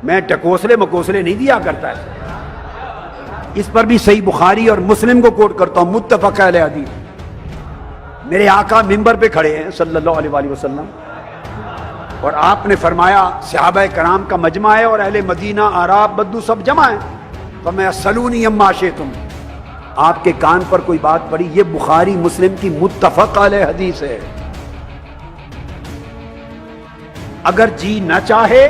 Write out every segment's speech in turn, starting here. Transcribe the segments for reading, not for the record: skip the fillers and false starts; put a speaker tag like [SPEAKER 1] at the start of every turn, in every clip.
[SPEAKER 1] میں ٹکوسلے مکوسلے نہیں دیا کرتا ہے. اس پر بھی صحیح بخاری اور مسلم کو کوٹ کرتا ہوں, متفق علیہ حدیث. میرے آقا ممبر پہ کھڑے ہیں صلی اللہ علیہ وآلہ وسلم, اور آپ نے فرمایا صحابہ کرام کا مجمع ہے اور اہل مدینہ اعراب بدو سب جمع ہیں, فرمایا سلونی اما شئتم. آپ کے کان پر کوئی بات پڑی, یہ بخاری مسلم کی متفق علیہ حدیث ہے. اگر جی نہ چاہے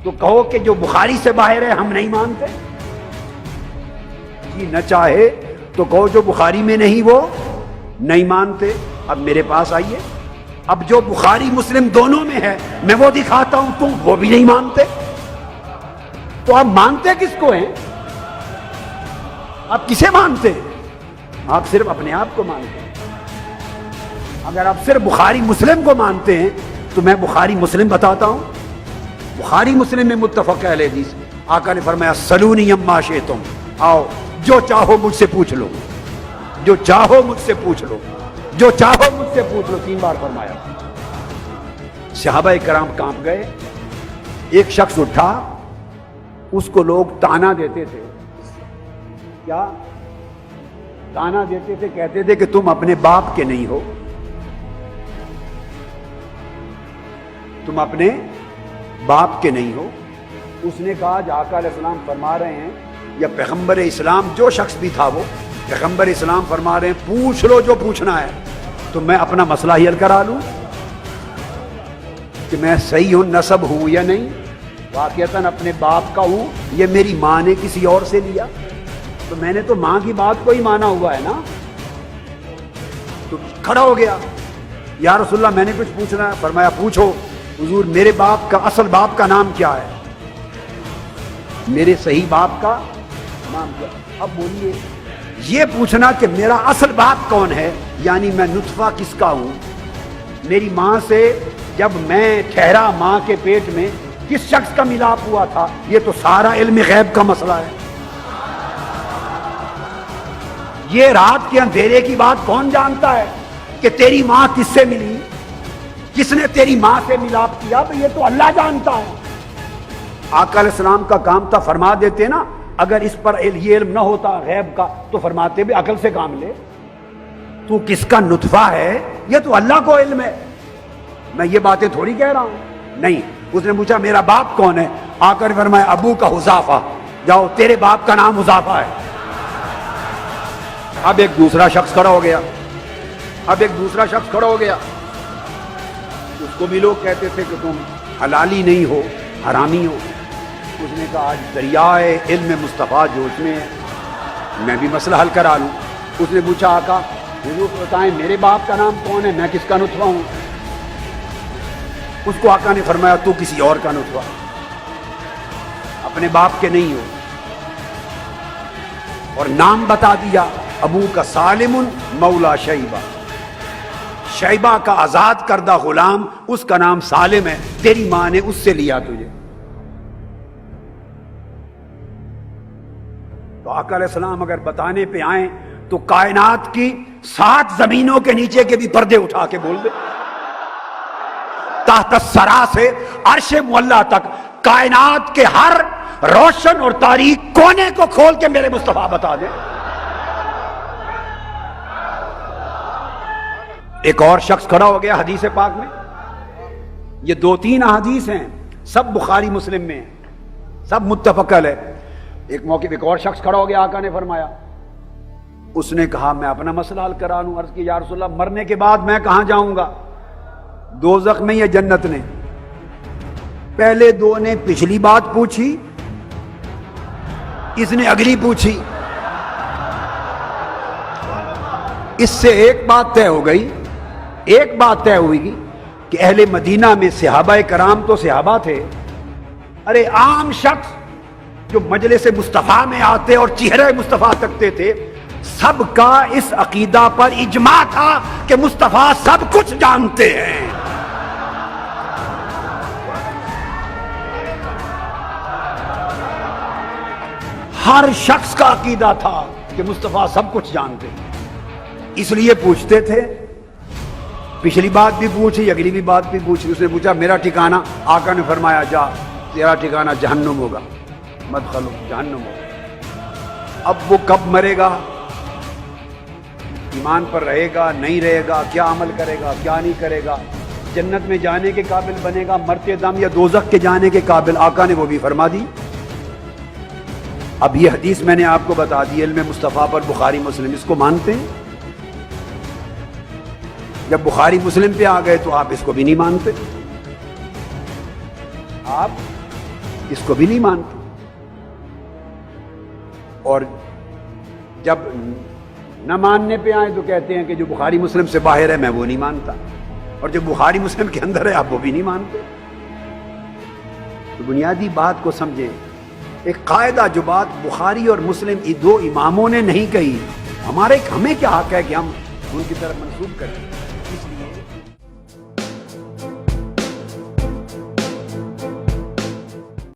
[SPEAKER 1] تو کہو کہ جو بخاری سے باہر ہے ہم نہیں مانتے, جی نہ چاہے تو کہو جو بخاری میں نہیں وہ نہیں مانتے. اب میرے پاس آئیے, اب جو بخاری مسلم دونوں میں ہے میں وہ دکھاتا ہوں, تم وہ بھی نہیں مانتے, تو آپ مانتے کس کو ہیں؟ آپ کسے مانتے ہیں؟ آپ صرف اپنے آپ کو مانتے ہیں. اگر آپ صرف بخاری مسلم کو مانتے ہیں تو میں بخاری مسلم بتاتا ہوں. بخاری مسلم میں متفق علیہ حدیث, آقا نے فرمایا سلونی اما شئتم, آؤ جو چاہو مجھ سے پوچھ لو, جو چاہو مجھ سے پوچھ لو, جو چاہو مجھ سے پوچھ لو, 3 بار فرمایا. صحابہ کرام کانپ گئے. ایک شخص اٹھا, اس کو لوگ تانا دیتے تھے. کیا تانا دیتے تھے؟ کہتے تھے کہ تم اپنے باپ کے نہیں ہو, تم اپنے باپ کے نہیں ہو. اس نے کہا جو آقا علیہ السلام فرما رہے ہیں, یا پیغمبر اسلام جو شخص بھی تھا وہ پیغمبر اسلام فرما رہے ہیں پوچھ لو جو پوچھنا ہے, تو میں اپنا مسئلہ ہی حل کرا لوں کہ میں صحیح ہوں, نسب ہوں یا نہیں, واقعتاً اپنے باپ کا ہوں, یہ میری ماں نے کسی اور سے لیا, تو میں نے تو ماں کی بات کو ہی مانا ہوا ہے نا. تو کھڑا ہو گیا, یا رسول اللہ میں نے کچھ پوچھنا ہے. فرمایا پوچھو. حضور میرے باپ کا اصل باپ کا نام کیا ہے؟ میرے صحیح باپ کا نام کیا؟ اب بولیے, یہ پوچھنا کہ میرا اصل باپ کون ہے, یعنی میں نطفہ کس کا ہوں, میری ماں سے جب میں ٹھہرا ماں کے پیٹ میں کس شخص کا ملاپ ہوا تھا, یہ تو سارا علم غیب کا مسئلہ ہے. یہ رات کے اندھیرے کی بات کون جانتا ہے کہ تیری ماں کس سے ملی, کس نے تیری ماں سے ملاپ کیا, تو یہ تو اللہ جانتا ہے. آقا علیہ السلام کا کام تھا, فرما دیتے نا, اگر اس پر یہ علم نہ ہوتا غیب کا تو فرماتے بھی عقل سے کام لے, تو کس کا نطفہ ہے یہ تو اللہ کو علم ہے, میں یہ باتیں تھوڑی کہہ رہا ہوں. نہیں, اس نے پوچھا میرا باپ کون ہے, آقا نے فرمایا ابو کا حذافہ, جاؤ تیرے باپ کا نام حذافہ ہے. اب ایک دوسرا شخص کھڑا ہو گیا, اب ایک دوسرا شخص کھڑا ہو گیا. اس کو بھی لوگ کہتے تھے کہ تم حلالی نہیں ہو, حرامی ہو. اس نے کہا آج دریائے علم مصطفیٰ جوش میں ہے, میں بھی مسئلہ حل کرا لوں. اس نے پوچھا آقا حضور بتائیں میرے باپ کا نام کون ہے, میں کس کا نطفہ ہوں؟ اس کو آقا نے فرمایا تو کسی اور کا نطفہ, اپنے باپ کے نہیں ہو. اور نام بتا دیا, ابو کا سالم مولا شیبہ, شیبہ کا آزاد کردہ غلام, اس کا نام سالم ہے, تیری ماں نے اس سے لیا تجھے. تو آقا علیہ السلام اگر بتانے پہ آئیں تو کائنات کی 7 زمینوں کے نیچے کے بھی پردے اٹھا کے بول دے, تحت الثری سے عرش معلی تک کائنات کے ہر روشن اور تاریک کونے کو کھول کے میرے مصطفیٰ بتا دے. ایک اور شخص کھڑا ہو گیا حدیث پاک میں, یہ 2-3 احادیث ہیں, سب بخاری مسلم میں ہیں, سب متفق علیہ. ایک موقع ایک اور شخص کھڑا ہو گیا, آقا نے فرمایا, اس نے کہا میں اپنا مسئلہ حل کرا لوں. عرض کی یا رسول اللہ مرنے کے بعد میں کہاں جاؤں گا, دوزخ میں یا جنت نے؟ پہلے 2 نے پچھلی بات پوچھی, اس نے اگلی پوچھی. اس سے ایک بات طے ہو گئی, ایک بات طے ہوئی گی کہ اہل مدینہ میں صحابہ کرام تو صحابہ تھے, ارے عام شخص جو مجلس مصطفیٰ میں آتے اور چہرے مصطفیٰ تکتے تھے, سب کا اس عقیدہ پر اجماع تھا کہ مصطفیٰ سب کچھ جانتے ہیں. ہر شخص کا عقیدہ تھا کہ مصطفیٰ سب کچھ جانتے ہیں, اس لیے پوچھتے تھے. پچھلی بات بھی پوچھی, اگلی بھی بات بھی پوچھی. اس نے پوچھا میرا ٹھکانہ, آقا نے فرمایا جا تیرا ٹھکانہ جہنم ہوگا، مدخل جہنم ہوگا۔ اب وہ کب مرے گا، ایمان پر رہے گا نہیں رہے گا، کیا عمل کرے گا کیا نہیں کرے گا، جنت میں جانے کے قابل بنے گا مرتے دم یا دوزخ کے جانے کے قابل، آقا نے وہ بھی فرما دی۔ اب یہ حدیث میں نے آپ کو بتا دی، علم مصطفیٰ پر بخاری مسلم، اس کو مانتے ہیں؟ جب بخاری مسلم پہ آ گئے تو آپ اس کو بھی نہیں مانتے، آپ اس کو بھی نہیں مانتے، اور جب نہ ماننے پہ آئے تو کہتے ہیں کہ جو بخاری مسلم سے باہر ہے میں وہ نہیں مانتا، اور جو بخاری مسلم کے اندر ہے آپ وہ بھی نہیں مانتے۔ تو بنیادی بات کو سمجھیں، ایک قاعدہ جو بات بخاری اور مسلم یہ دو اماموں نے نہیں کہی، ہمیں کیا حق ہے کہ ہم ان کی طرف منسوب کریں؟ اس لیے